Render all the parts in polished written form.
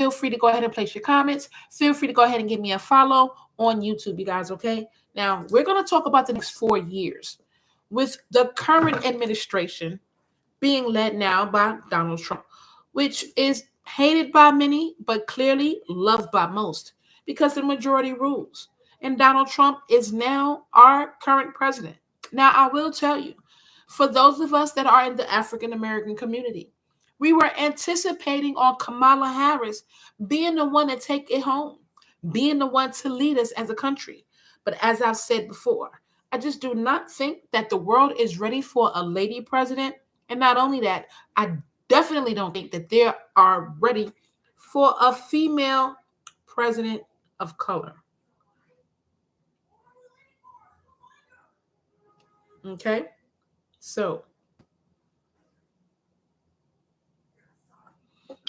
Feel free to go ahead and place your comments. Feel free to go ahead and give me a follow on YouTube, you guys, okay? Now, we're going to talk about the next 4 years with the current administration being led now by Donald Trump, which is hated by many, but clearly loved by most because the majority rules. And Donald Trump is now our current president. Now, I will tell you, for those of us that are in the African American community, we were anticipating on Kamala Harris being the one to take it home, being the one to lead us as a country. But as I've said before, I just do not think that the world is ready for a lady president. And not only that, I definitely don't think that they are ready for a female president of color. Okay? So,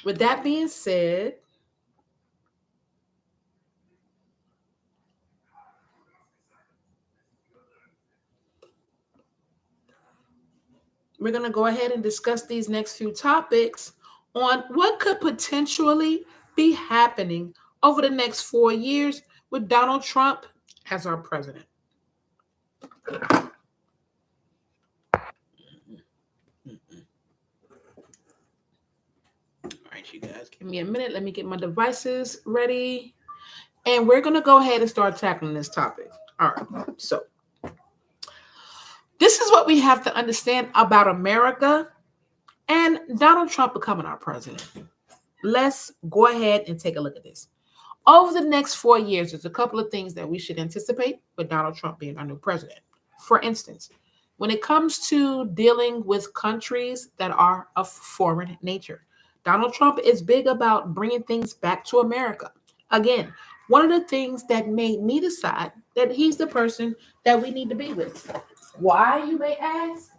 with that being said, we're going to go ahead and discuss these next few topics on what could potentially be happening over the next 4 years with Donald Trump as our president. All right, you guys, give me a minute. Let me get my devices ready. And we're going to go ahead and start tackling this topic. All right, so this is what we have to understand about America and Donald Trump becoming our president. Let's go ahead and take a look at this. Over the next 4 years, there's a couple of things that we should anticipate with Donald Trump being our new president. For instance, when it comes to dealing with countries that are of foreign nature, Donald Trump is big about bringing things back to America. Again, one of the things that made me decide that he's the person that we need to be with. Why, you may ask?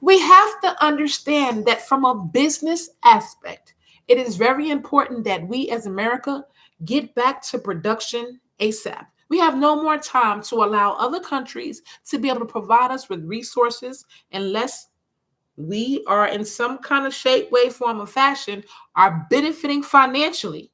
We have to understand that from a business aspect, it is very important that we as America get back to production ASAP. We have no more time to allow other countries to be able to provide us with resources unless we are in some kind of shape, way, form, or fashion are benefiting financially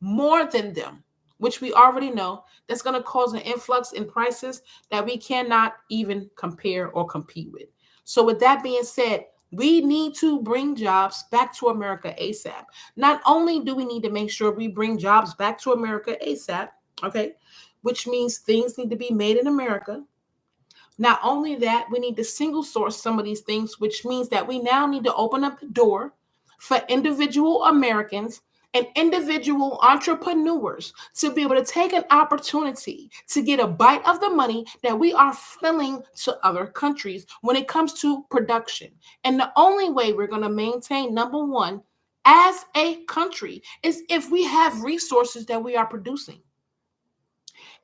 more than them, which we already know that's going to cause an influx in prices that we cannot even compare or compete with. So with that being said, we need to bring jobs back to America ASAP. Not only do we need to make sure we bring jobs back to America ASAP, okay, which means things need to be made in America. Not only that, we need to single source some of these things, which means that we now need to open up the door for individual Americans and individual entrepreneurs to be able to take an opportunity to get a bite of the money that we are funneling to other countries when it comes to production. And the only way we're going to maintain number one as a country is if we have resources that we are producing.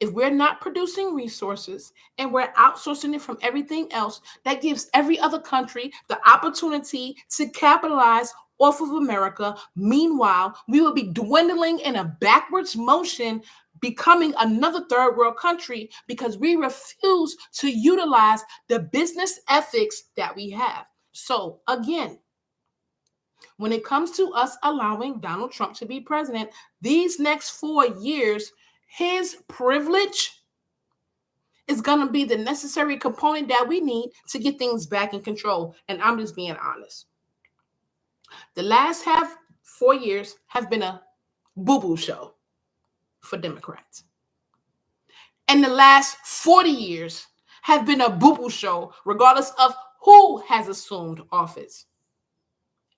If we're not producing resources and we're outsourcing it from everything else, that gives every other country the opportunity to capitalize off of America. Meanwhile, we will be dwindling in a backwards motion, becoming another third world country because we refuse to utilize the business ethics that we have. So again, when it comes to us allowing Donald Trump to be president, these next 4 years, his privilege is going to be the necessary component that we need to get things back in control. And I'm just being honest. The last 4 years have been a boo-boo show for Democrats. And the last 40 years have been a boo-boo show, regardless of who has assumed office.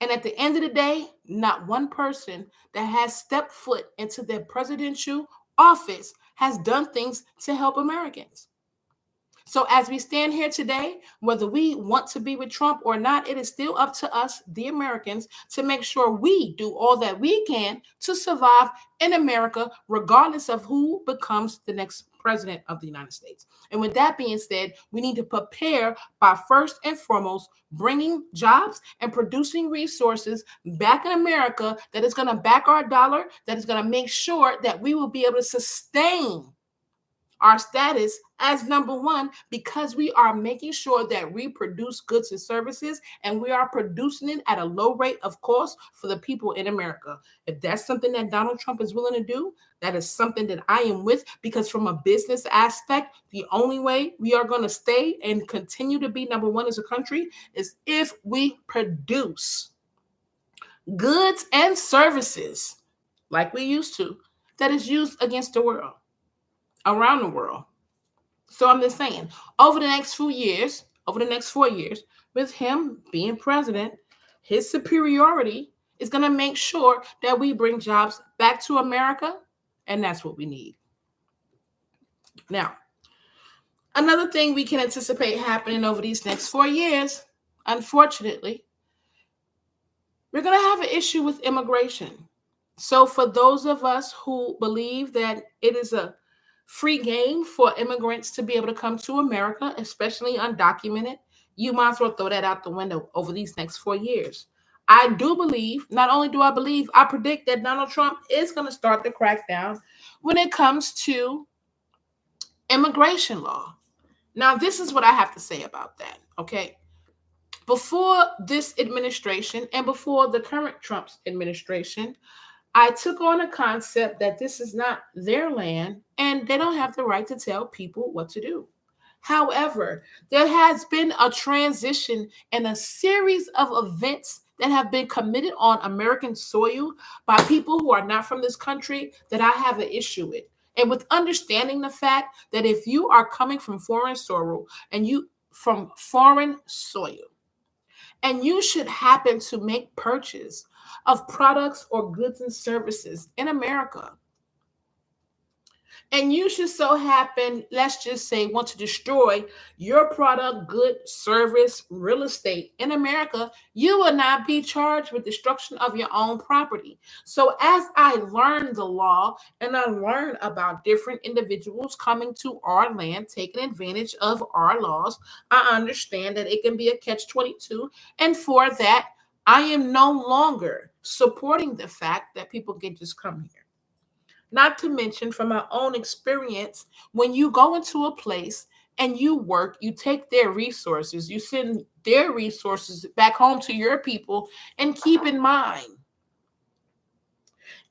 And at the end of the day, not one person that has stepped foot into their presidential office has done things to help Americans. So as we stand here today, whether we want to be with Trump or not, it is still up to us, the Americans, to make sure we do all that we can to survive in America, regardless of who becomes the next president of the United States. And with that being said, we need to prepare by first and foremost bringing jobs and producing resources back in America that is going to back our dollar, that is going to make sure that we will be able to sustain our status as number one because we are making sure that we produce goods and services and we are producing it at a low rate of cost for the people in America. If that's something that Donald Trump is willing to do, that is something that I am with because from a business aspect, the only way we are going to stay and continue to be number one as a country is if we produce goods and services like we used to that is used against the world, around the world. So I'm just saying, over the next few years, over the next 4 years, with him being president, his superiority is going to make sure that we bring jobs back to America, and that's what we need. Now, another thing we can anticipate happening over these next 4 years, unfortunately, we're going to have an issue with immigration. So, for those of us who believe that it is a free game for immigrants to be able to come to America, especially undocumented, you might as well throw that out the window over these next 4 years. I do believe, not only do I believe, I predict that Donald Trump is going to start the crackdown when it comes to immigration law. Now, this is what I have to say about that, okay? Before this administration and before the current Trump's administration, I took on a concept that this is not their land and they don't have the right to tell people what to do. However, there has been a transition and a series of events that have been committed on American soil by people who are not from this country that I have an issue with. And with understanding the fact that if you are coming from foreign soil and you from foreign soil, and you should happen to make purchase of products or goods and services in America, and you should so happen, let's just say, want to destroy your product, good, service, real estate in America, you will not be charged with destruction of your own property. So as I learned the law and I learned about different individuals coming to our land, taking advantage of our laws, I understand that it can be a catch-22. And for that, I am no longer supporting the fact that people can just come here. Not to mention, from my own experience, when you go into a place and you work, you take their resources, you send their resources back home to your people. And keep in mind,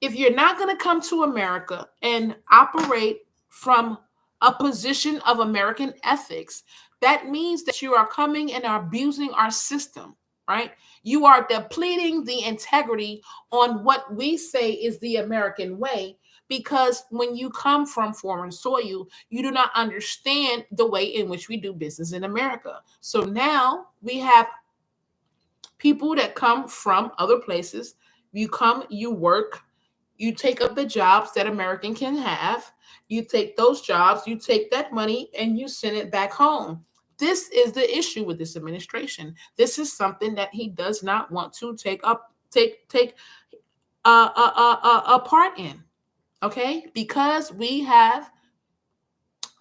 if you're not going to come to America and operate from a position of American ethics, that means that you are coming and are abusing our system, right? You are depleting the integrity on what we say is the American way, because when you come from foreign soil, you do not understand the way in which we do business in America. So now we have people that come from other places. You come, you work, you take up the jobs that American can have. You take those jobs, you take that money, and you send it back home. This is the issue with this administration. This is something that he does not want to take a part in. Okay, because we have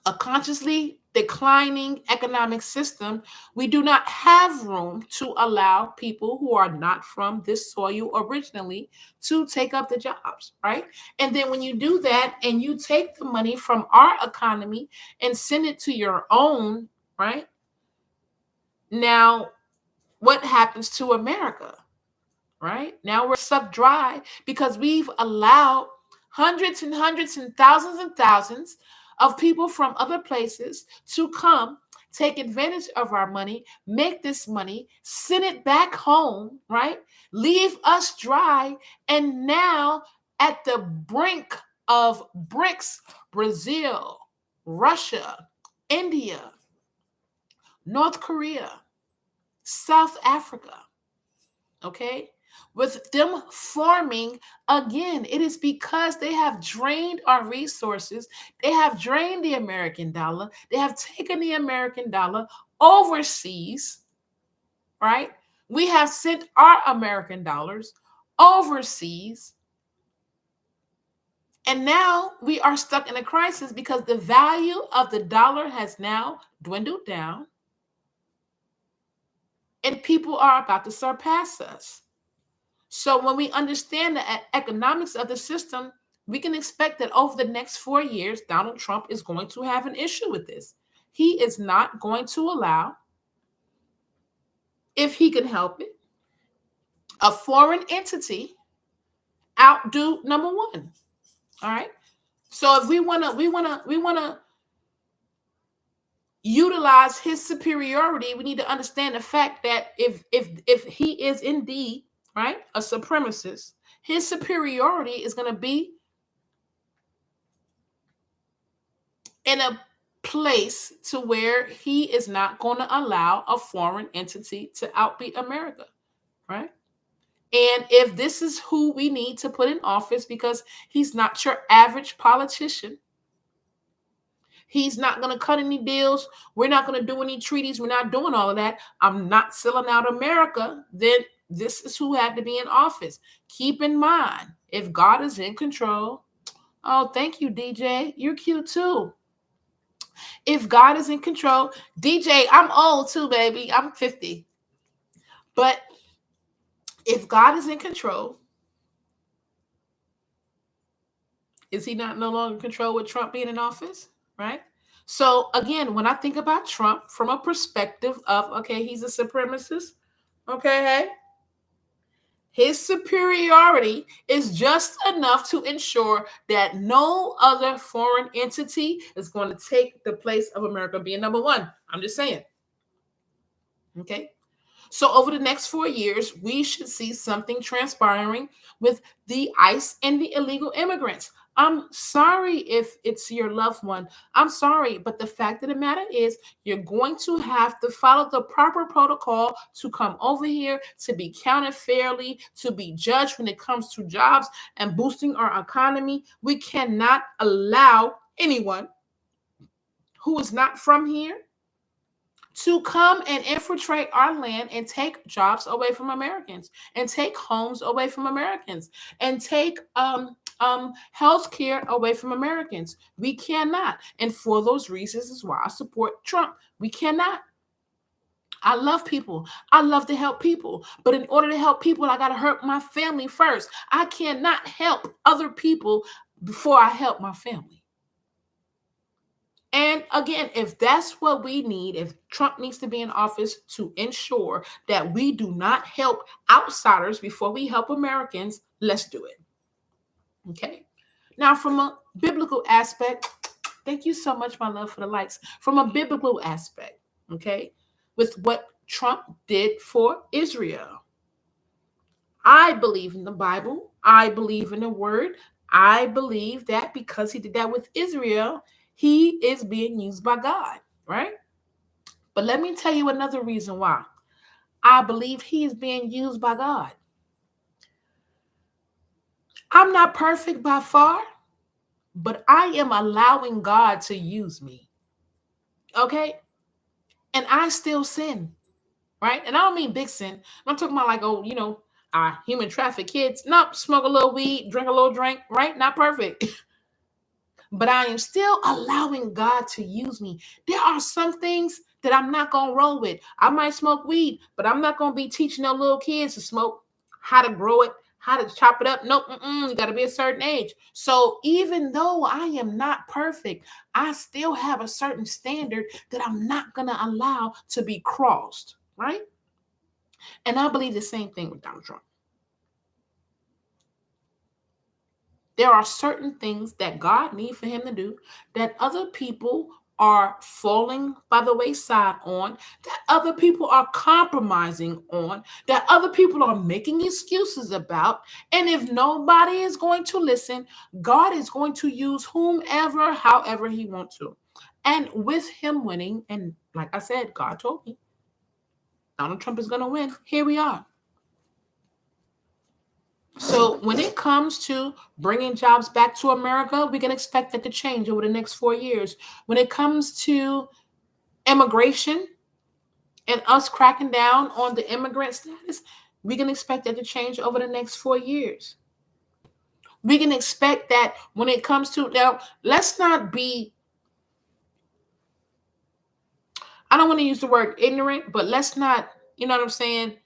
a consciously declining economic system, we do not have room to allow people who are not from this soil originally to take up the jobs, right? And then when you do that and you take the money from our economy and send it to your own, right? Now, what happens to America, right? Now we're sucked dry because we've allowed hundreds and thousands of people from other places to come take advantage of our money, make this money, send it back home, right? Leave us dry. And now at the brink of BRICS, Brazil, Russia, India, North Korea, South Africa, okay? With them forming again, it is because they have drained our resources. They have drained the American dollar. They have taken the American dollar overseas, right? We have sent our American dollars overseas. And now we are stuck in a crisis because the value of the dollar has now dwindled down. And people are about to surpass us. So when we understand the economics of the system, we can expect that over the next 4 years, Donald Trump is going to have an issue with this. He is not going to allow, if he can help it, a foreign entity outdo number one. All right. So if we wanna utilize his superiority, we need to understand the fact that if he is indeed right a supremacist, his superiority is going to be in a place to where he is not going to allow a foreign entity to outbeat America, right? And if this is who we need to put in office, because he's not your average politician, he's not going to cut any deals. We're not going to do any treaties. We're not doing all of that. I'm not selling out America. Then this is who had to be in office. Keep in mind, if God is in control, oh, thank you, DJ. You're cute too. If God is in control, DJ, I'm old too, baby. I'm 50. But if God is in control, is he not no longer in control with Trump being in office? Right? So again, when I think about Trump from a perspective of, okay, he's a supremacist. Okay, hey, his superiority is just enough to ensure that no other foreign entity is going to take the place of America being number one. I'm just saying. Okay. So over the next 4 years, we should see something transpiring with the ICE and the illegal immigrants. I'm sorry if it's your loved one. I'm sorry, but the fact of the matter is you're going to have to follow the proper protocol to come over here, to be counted fairly, to be judged when it comes to jobs and boosting our economy. We cannot allow anyone who is not from here to come and infiltrate our land and take jobs away from Americans, and take homes away from Americans, and take health care away from Americans. We cannot. And for those reasons is why I support Trump. We cannot. I love people. I love to help people. But in order to help people, I got to help my family first. I cannot help other people before I help my family. And again, if that's what we need, if Trump needs to be in office to ensure that we do not help outsiders before we help Americans, let's do it. Okay. Now, from a biblical aspect, thank you so much, my love, for the likes. From a biblical aspect, okay, with what Trump did for Israel, I believe in the Bible. I believe in the word. I believe that because he did that with Israel, he is being used by God, right? But let me tell you another reason why I believe he is being used by God. I'm not perfect by far, but I am allowing God to use me. Okay? And I still sin, right? And I don't mean big sin. I'm talking about like, oh, human traffic kids. Nope, smoke a little weed, drink a little drink, right? Not perfect. But I am still allowing God to use me. There are some things that I'm not going to roll with. I might smoke weed, but I'm not going to be teaching no little kids to smoke, how to grow it, how to chop it up. Nope, you got to be a certain age. So even though I am not perfect, I still have a certain standard that I'm not going to allow to be crossed, right? And I believe the same thing with Donald Trump. There are certain things that God needs for him to do that other people are falling by the wayside on, that other people are compromising on, that other people are making excuses about. And if nobody is going to listen, God is going to use whomever, however he wants to. And with him winning, and like I said, God told me Donald Trump is going to win. Here we are. So when it comes to bringing jobs back to America, we can expect that to change over the next 4 years. When it comes to immigration and us cracking down on the immigrant status, we can expect that to change over the next 4 years. We can expect that when it comes to, now, let's not be, I don't want to use the word ignorant, but let's not, you know what I'm saying,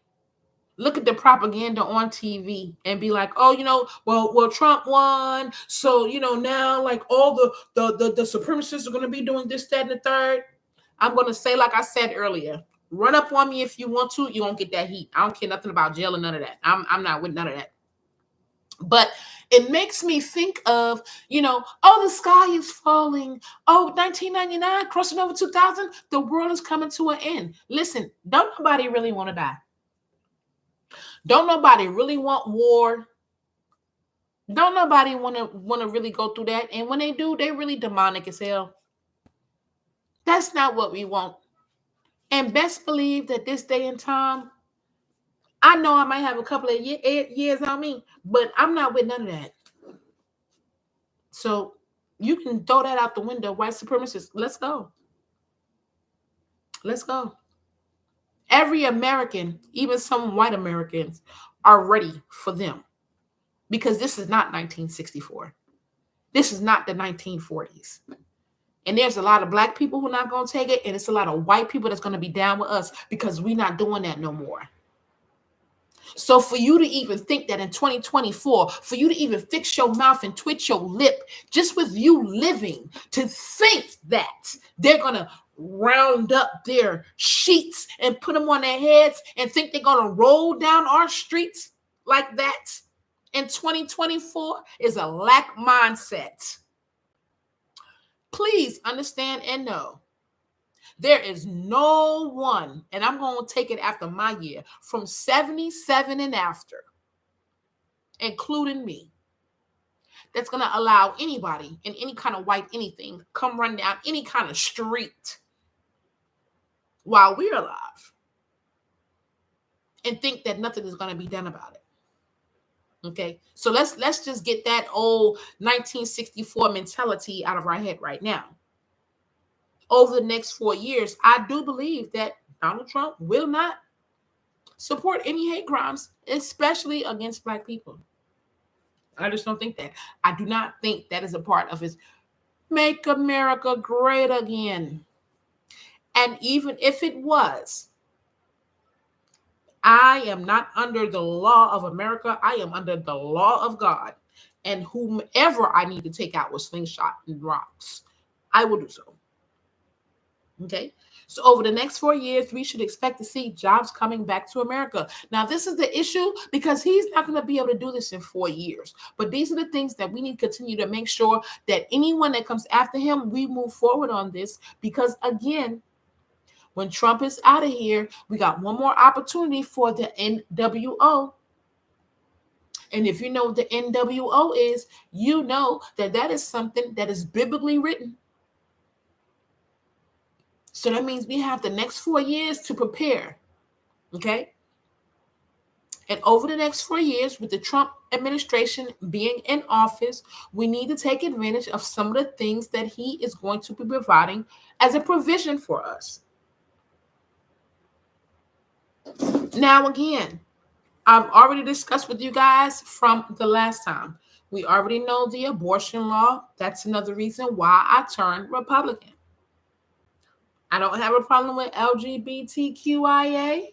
Look at the propaganda on TV and be like, oh, well, Trump won, so now like all the supremacists are going to be doing this, that, and the third. I'm going to say, like I said earlier, run up on me if you want to. You won't get that heat. I don't care nothing about jail or none of that. I'm not with none of that. But it makes me think of, oh, the sky is falling. Oh, 1999 crossing over 2000, the world is coming to an end. Listen, don't nobody really want to die. Don't nobody really want war. Don't nobody want to really go through that. And when they do, they really demonic as hell. That's not what we want. And best believe that this day and time, I know I might have a couple of years on me, but I'm not with none of that. So you can throw that out the window, white supremacists. Let's go. Let's go. Every American, even some white Americans, are ready for them. Because this is not 1964. This is not the 1940s. And there's a lot of black people who are not going to take it. And it's a lot of white people that's going to be down with us because we're not doing that no more. So for you to even think that in 2024, for you to even fix your mouth and twitch your lip, just with you living, to think that they're going to round up their sheets and put them on their heads and think they're going to roll down our streets like that in 2024 is a lack mindset. Please understand and know there is no one, and I'm going to take it after my year, from 77 and after, including me, that's going to allow anybody in any kind of white anything come run down any kind of street while we're alive and think that nothing is going to be done about it. Okay, so let's just get that old 1964 mentality out of our head right now. Over the next 4 years, I do believe that Donald Trump will not support any hate crimes, especially against black people. I just don't think that. I do not think that is a part of his Make America Great Again. And even if it was, I am not under the law of America. I am under the law of God. And whomever I need to take out with slingshot and rocks, I will do so. Okay. So over the next 4 years, we should expect to see jobs coming back to America. Now, this is the issue because he's not going to be able to do this in 4 years. But these are the things that we need to continue to make sure that anyone that comes after him, we move forward on this. Because again, when Trump is out of here, we got one more opportunity for the NWO. And if you know what the NWO is, you know that that is something that is biblically written. So that means we have the next 4 years to prepare, okay? And over the next 4 years, with the Trump administration being in office, we need to take advantage of some of the things that he is going to be providing as a provision for us. Now, again, I've already discussed with you guys from the last time. We already know the abortion law. That's another reason why I turned Republican. I don't have a problem with LGBTQIA,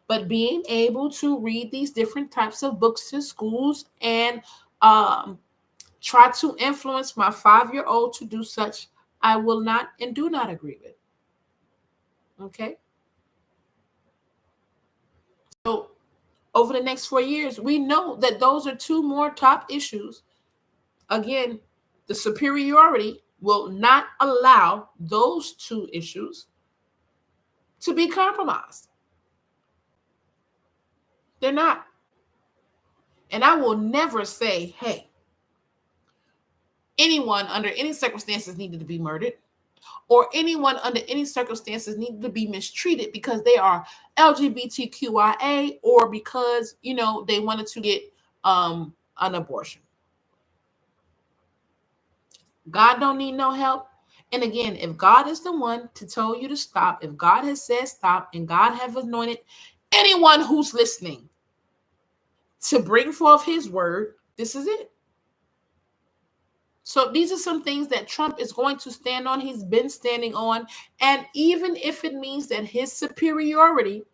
but being able to read these different types of books in schools and try to influence my 5-year-old to do such, I will not and do not agree with. Okay? So over the next 4 years, we know that those are two more top issues. Again, the superiority will not allow those two issues to be compromised. They're not. And I will never say, hey, anyone under any circumstances needed to be murdered, or anyone under any circumstances needed to be mistreated because they are LGBTQIA or because, they wanted to get an abortion. God don't need no help. And again, if God is the one to tell you to stop, if God has said stop, and God have anointed anyone who's listening to bring forth his word, this is it. So these are some things that Trump is going to stand on. He's been standing on. And even if it means that his superiority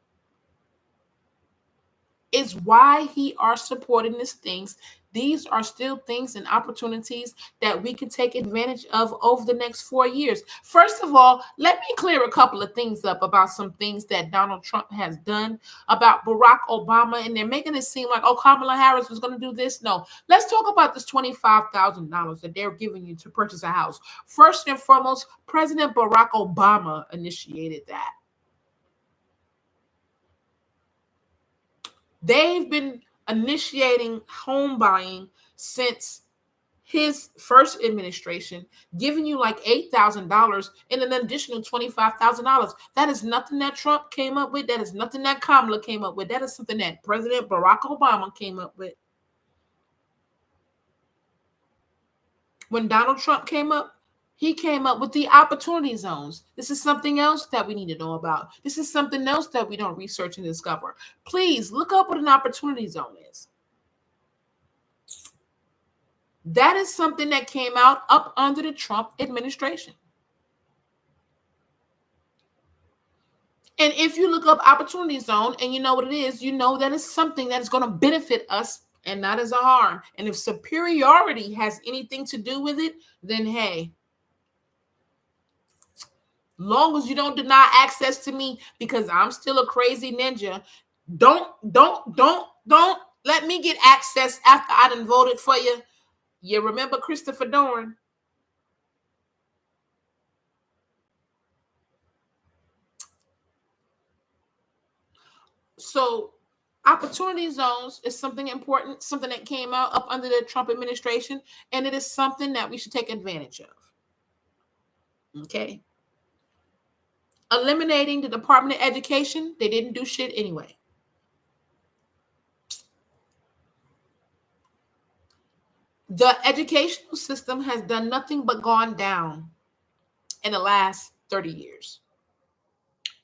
is why he are supporting these things. These are still things and opportunities that we can take advantage of over the next 4 years. First of all, let me clear a couple of things up about some things that Donald Trump has done about Barack Obama, and they're making it seem like, oh, Kamala Harris was going to do this. No, let's talk about this $25,000 that they're giving you to purchase a house. First and foremost, President Barack Obama initiated that. They've been initiating home buying since his first administration, giving you like $8,000 and an additional $25,000. That is nothing that Trump came up with. That is nothing that Kamala came up with. That is something that President Barack Obama came up with. When Donald Trump came up, he came up with the opportunity zones. This is something else that we need to know about. This is something else that we don't research and discover. Please look up what an opportunity zone is. That is something that came out up under the Trump administration. And if you look up opportunity zone and you know what it is, you know that it's something that is going to benefit us and not as a harm. And if superiority has anything to do with it, then hey, long as you don't deny access to me because I'm still a crazy ninja, don't let me get access after I done voted for you. You remember Christopher Dorn? So opportunity zones is something important, something that came out up under the Trump administration, and it is something that we should take advantage of. Okay. Eliminating the Department of Education, they didn't do shit anyway. The educational system has done nothing but gone down in the last 30 years.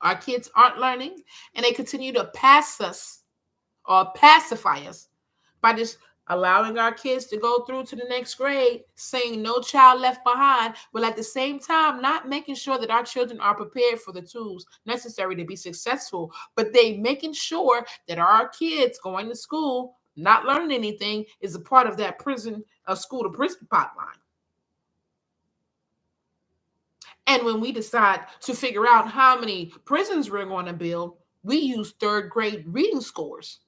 Our kids aren't learning, and they continue to pass us or pacify us by just allowing our kids to go through to the next grade, saying no child left behind, but at the same time, not making sure that our children are prepared for the tools necessary to be successful, but they making sure that our kids going to school, not learning anything, is a part of that prison, school to prison pipeline. And when we decide to figure out how many prisons we're going to build, we use third grade reading scores.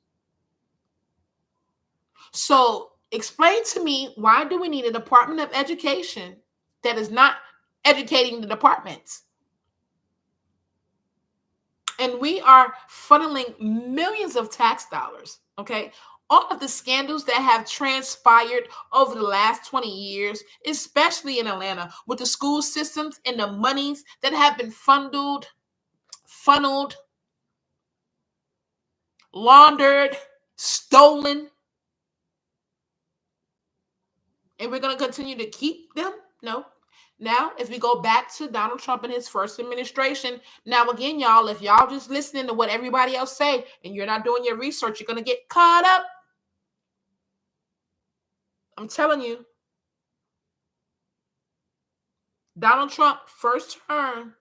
So explain to me, why do we need a Department of Education that is not educating the departments? And we are funneling millions of tax dollars, okay? All of the scandals that have transpired over the last 20 years, especially in Atlanta, with the school systems and the monies that have been funneled, laundered, stolen, and we're going to continue to keep them? No. Now, if we go back to Donald Trump and his first administration, now again, y'all, if y'all just listening to what everybody else say and you're not doing your research, you're going to get caught up. I'm telling you. Donald Trump, first term,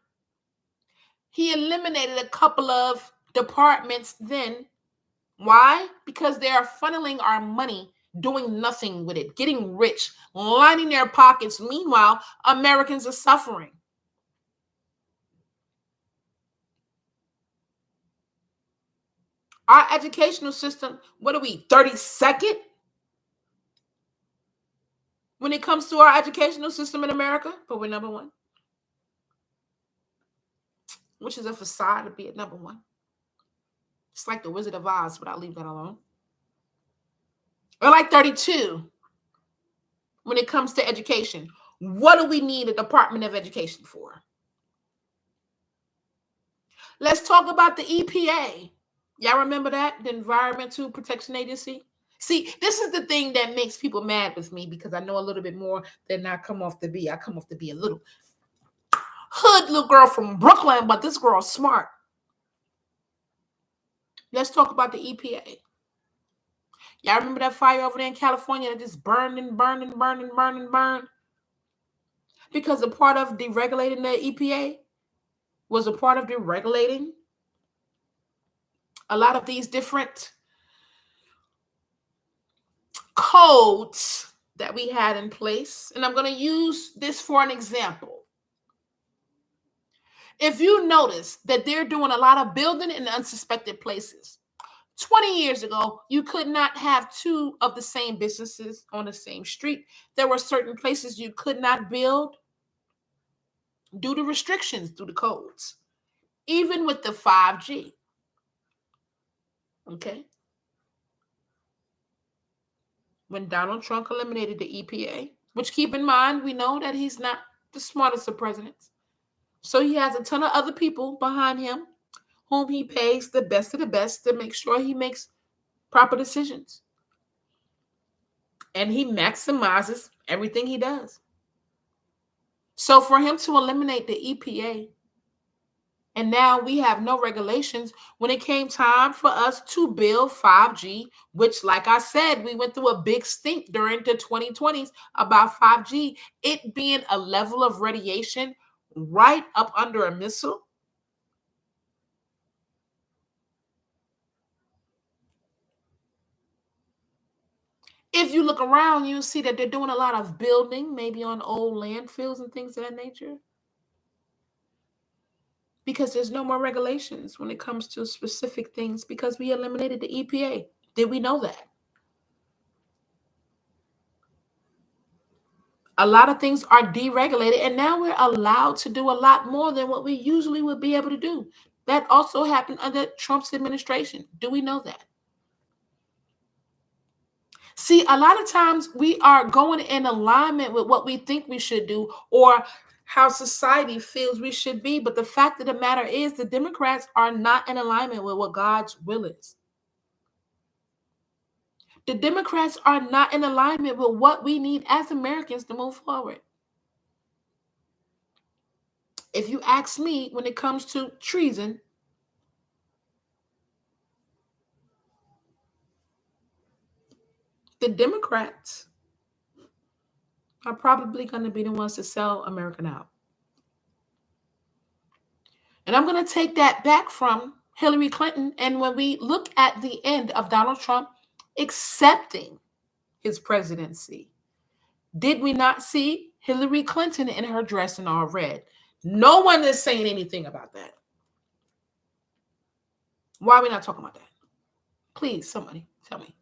he eliminated a couple of departments then. Why? Because they are funneling our money, doing nothing with it, getting rich, lining their pockets. Meanwhile, Americans are suffering. Our educational system, what are we, 32nd? When it comes to our educational system in America, but we're number one. Which is a facade to be at number one. It's like the Wizard of Oz, but I'll leave that alone. We're like 32 when it comes to education. What do we need a Department of Education for? Let's talk about the EPA. Y'all remember that? The Environmental Protection Agency? See, this is the thing that makes people mad with me, because I know a little bit more than I come off to be. I come off to be a little hood little girl from Brooklyn, but this girl's smart. Let's talk about the EPA. Y'all remember that fire over there in California that just burned and burned and burned and burned and burned? Because a part of deregulating the EPA was a part of deregulating a lot of these different codes that we had in place, and I'm going to use this for an example. If you notice that they're doing a lot of building in unsuspected places, 20 years ago, you could not have two of the same businesses on the same street. There were certain places you could not build due to restrictions, due to codes, even with the 5G. Okay. When Donald Trump eliminated the EPA, which keep in mind, we know that he's not the smartest of presidents. So he has a ton of other people behind him whom he pays the best of the best to make sure he makes proper decisions. And he maximizes everything he does. So for him to eliminate the EPA, and now we have no regulations when it came time for us to build 5G, which, like I said, we went through a big stink during the 2020s about 5G, it being a level of radiation right up under a missile. If you look around, you'll see that they're doing a lot of building, maybe on old landfills and things of that nature, because there's no more regulations when it comes to specific things because we eliminated the EPA. Did we know that? A lot of things are deregulated, and now we're allowed to do a lot more than what we usually would be able to do. That also happened under Trump's administration. Do we know that? See, a lot of times we are going in alignment with what we think we should do or how society feels we should be. But the fact of the matter is, the Democrats are not in alignment with what God's will is. The Democrats are not in alignment with what we need as Americans to move forward. If you ask me, when it comes to treason, the Democrats are probably going to be the ones to sell America out. And I'm going to take that back from Hillary Clinton. And when we look at the end of Donald Trump accepting his presidency, did we not see Hillary Clinton in her dress in all red? No one is saying anything about that. Why are we not talking about that? Please, somebody tell me.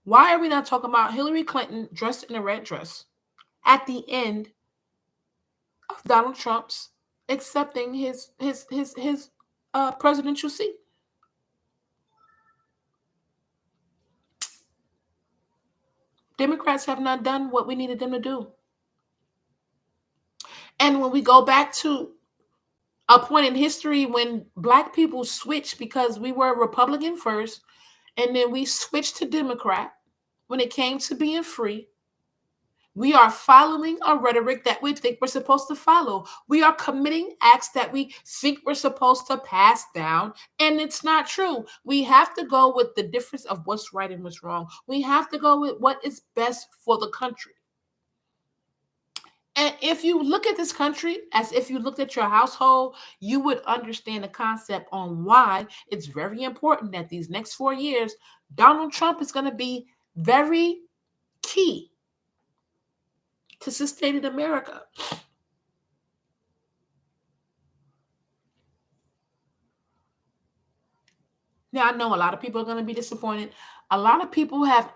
Why are we not talking about Hillary Clinton dressed in a red dress at the end of Donald Trump's accepting his presidential seat? Democrats have not done what we needed them to do. And when we go back to a point in history when Black people switched because we were Republican first, and then we switched to Democrat when it came to being free, we are following a rhetoric that we think we're supposed to follow. We are committing acts that we think we're supposed to pass down, and it's not true. We have to go with the difference of what's right and what's wrong. We have to go with what is best for the country. And if you look at this country as if you looked at your household, you would understand the concept on why it's very important that these next 4 years, Donald Trump is going to be very key to sustaining America. Now, I know a lot of people are going to be disappointed. A lot of people have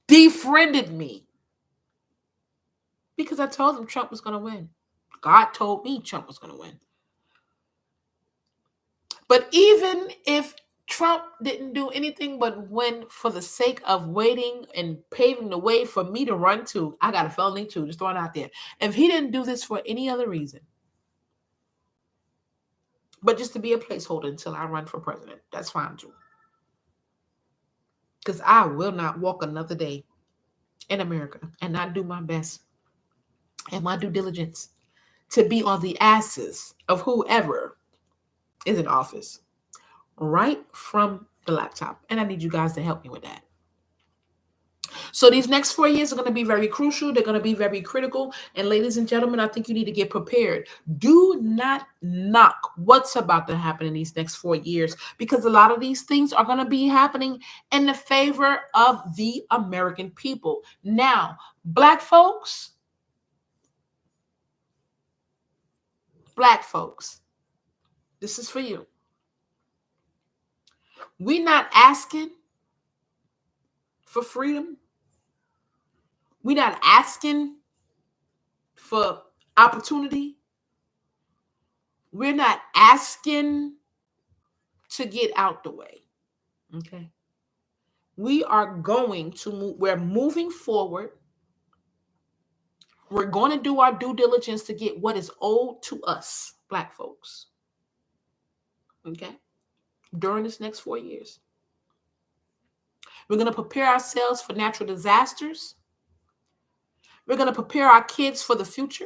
defriended me because I told them Trump was going to win. God told me Trump was going to win. But even if Trump didn't do anything but win for the sake of waiting and paving the way for me to run too, I got a felony too, just throwing it out there. If he didn't do this for any other reason, but just to be a placeholder until I run for president, that's fine too. Because I will not walk another day in America and not do my best and my due diligence to be on the asses of whoever is in office right from the laptop. And I need you guys to help me with that. So these next 4 years are going to be very crucial. They're going to be very critical. And ladies and gentlemen, I think you need to get prepared. Do not knock what's about to happen in these next 4 years, because a lot of these things are going to be happening in the favor of the American people. Now, black folks, this is for you. We're not asking for freedom. We're not asking for opportunity. We're not asking to get out the way. Okay. We are going to move, we're moving forward. We're going to do our due diligence to get what is owed to us, black folks. Okay. During this next 4 years, we're going to prepare ourselves for natural disasters. We're going to prepare our kids for the future.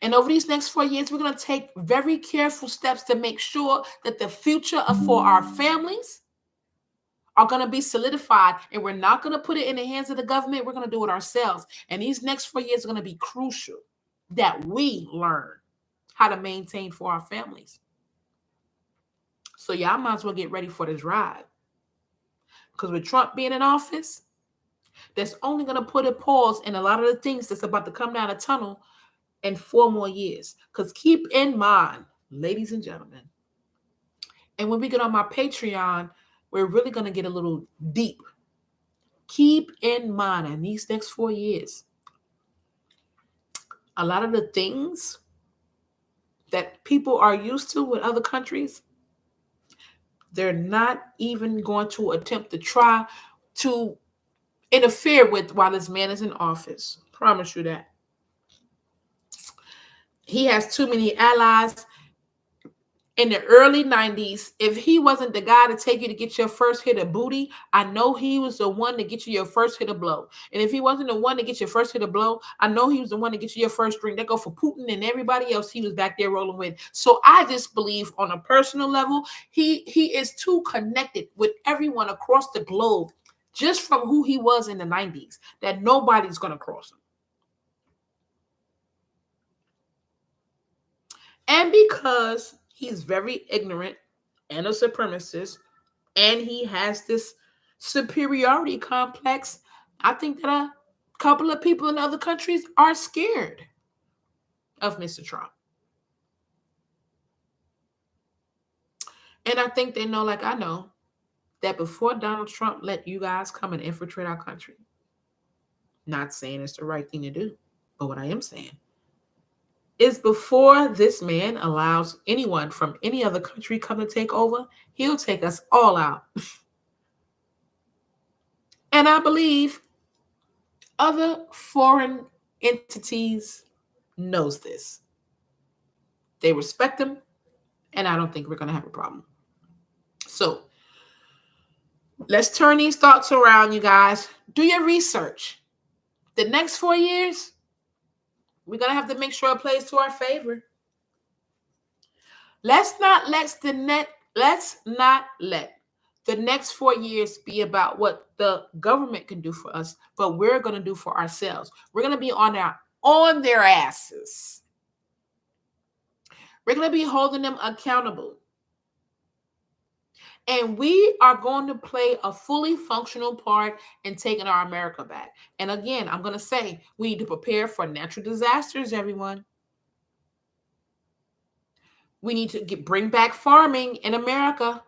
And over these next 4 years, we're going to take very careful steps to make sure that the future for our families are going to be solidified. And we're not going to put it in the hands of the government. We're going to do it ourselves. And these next 4 years are going to be crucial that we learn how to maintain for our families. So y'all might as well get ready for this ride. Because with Trump being in office, that's only going to put a pause in a lot of the things that's about to come down the tunnel in 4 more years. Because keep in mind, ladies and gentlemen, and when we get on my Patreon, we're really going to get a little deep. Keep in mind, in these next 4 years, a lot of the things that people are used to with other countries, they're not even going to attempt to try to interfere with while this man is in office. Promise you that. He has too many allies. In the early 90s, if he wasn't the guy to take you to get your first hit of booty, I know he was the one to get you your first hit of blow. And if he wasn't the one to get your first hit of blow, I know he was the one to get you your first drink. That go for Putin and everybody else he was back there rolling with. So I just believe on a personal level, he is too connected with everyone across the globe, just from who he was in the 90s, that nobody's going to cross him. And because he's very ignorant and a supremacist, and he has this superiority complex, I think that a couple of people in other countries are scared of Mr. Trump. And I think they know, like I know, that before Donald Trump let you guys come and infiltrate our country, not saying it's the right thing to do, but what I am saying is before this man allows anyone from any other country come to take over, he'll take us all out. And I believe other foreign entities knows this. They respect him, and I don't think we're going to have a problem. So let's turn these thoughts around, you guys. Do your research. The next 4 years, we're going to have to make sure it plays to our favor. Let's not let the next 4 years be about what the government can do for us, but we're going to do for ourselves. We're going to be on their asses. We're going to be holding them accountable. And we are going to play a fully functional part in taking our America back. And again, I'm going to say we need to prepare for natural disasters, everyone. We need to bring back farming in America.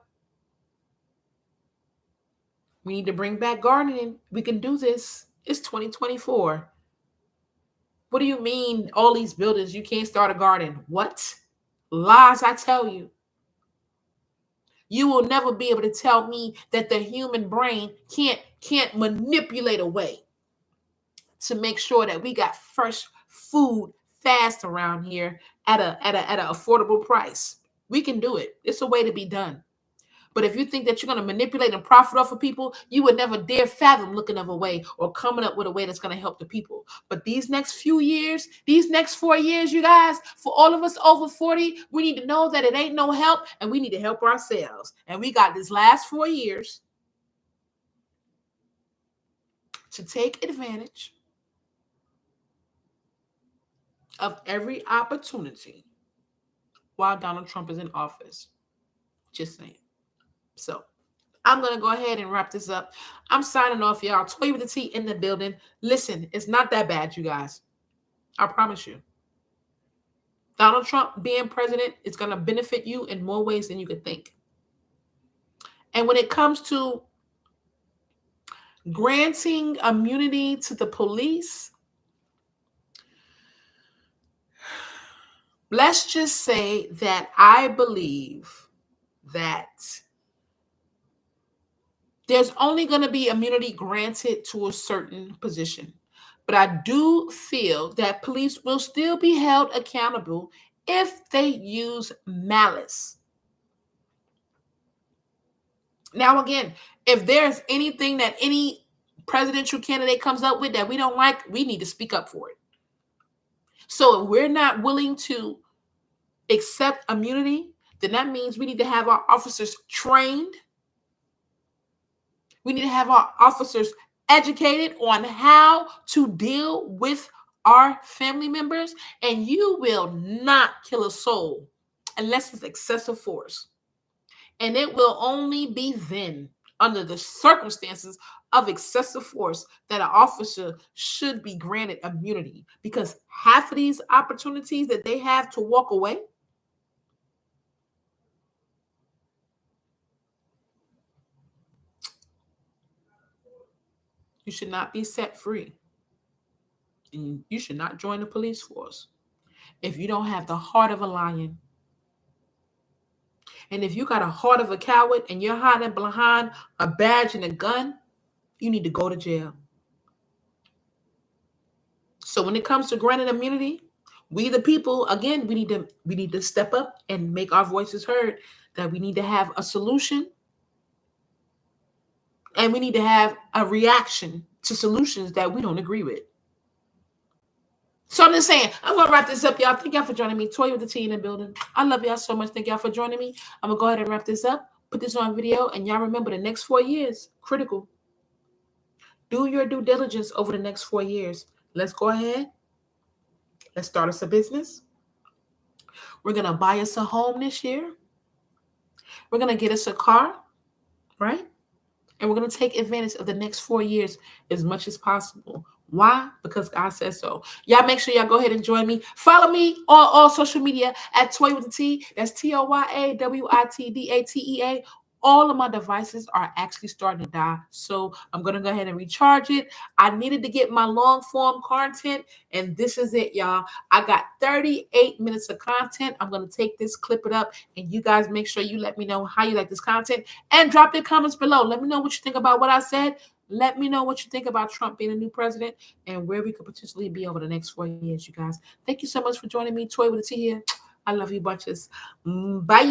We need to bring back gardening. We can do this. It's 2024. What do you mean, all these buildings, you can't start a garden? What? Lies, I tell you. You will never be able to tell me that the human brain can't manipulate a way to make sure that we got fresh food fast around here at an affordable price. We can do it. It's a way to be done. But if you think that you're going to manipulate and profit off of people, you would never dare fathom looking of a way or coming up with a way that's going to help the people. But these next few years, these next 4 years, you guys, for all of us over 40, we need to know that it ain't no help, and we need to help ourselves. And we got these last 4 years to take advantage of every opportunity while Donald Trump is in office. Just saying. So I'm going to go ahead and wrap this up. I'm signing off, y'all. Toy with the T in the building. Listen, it's not that bad, you guys. I promise you. Donald Trump being president is going to benefit you in more ways than you could think. And when it comes to granting immunity to the police, let's just say that I believe that there's only going to be immunity granted to a certain position. But I do feel that police will still be held accountable if they use malice. Now, again, if there's anything that any presidential candidate comes up with that we don't like, we need to speak up for it. So if we're not willing to accept immunity, then that means we need to have our officers trained. We need to have our officers educated on how to deal with our family members. And you will not kill a soul unless it's excessive force. And it will only be then, under the circumstances of excessive force, that an officer should be granted immunity. Because half of these opportunities that they have to walk away, you should not be set free. And you should not join the police force if you don't have the heart of a lion. And if you got a heart of a coward and you're hiding behind a badge and a gun, you need to go to jail. So when it comes to granting immunity, we the people, again, we need to step up and make our voices heard, that we need to have a solution. And we need to have a reaction to solutions that we don't agree with. So I'm just saying, I'm going to wrap this up, y'all. Thank y'all for joining me. Toy with the T in the building. I love y'all so much. Thank y'all for joining me. I'm going to go ahead and wrap this up, put this on video, and y'all remember the next 4 years, critical. Do your due diligence over the next 4 years. Let's go ahead. Let's start us a business. We're going to buy us a home this year. We're going to get us a car, right? And we're going to take advantage of the next 4 years as much as possible. Why? Because God says so. Y'all make sure y'all go ahead and join me. Follow me on all social media at Toy with the T. That's TOYAWITDATEA. All of my devices are actually starting to die. So I'm going to go ahead and recharge it. I needed to get my long form content. And this is it, y'all. I got 38 minutes of content. I'm going to take this, clip it up. And you guys make sure you let me know how you like this content. And drop your comments below. Let me know what you think about what I said. Let me know what you think about Trump being a new president and where we could potentially be over the next 4 years, you guys. Thank you so much for joining me. Toy with a T here. I love you bunches. Bye.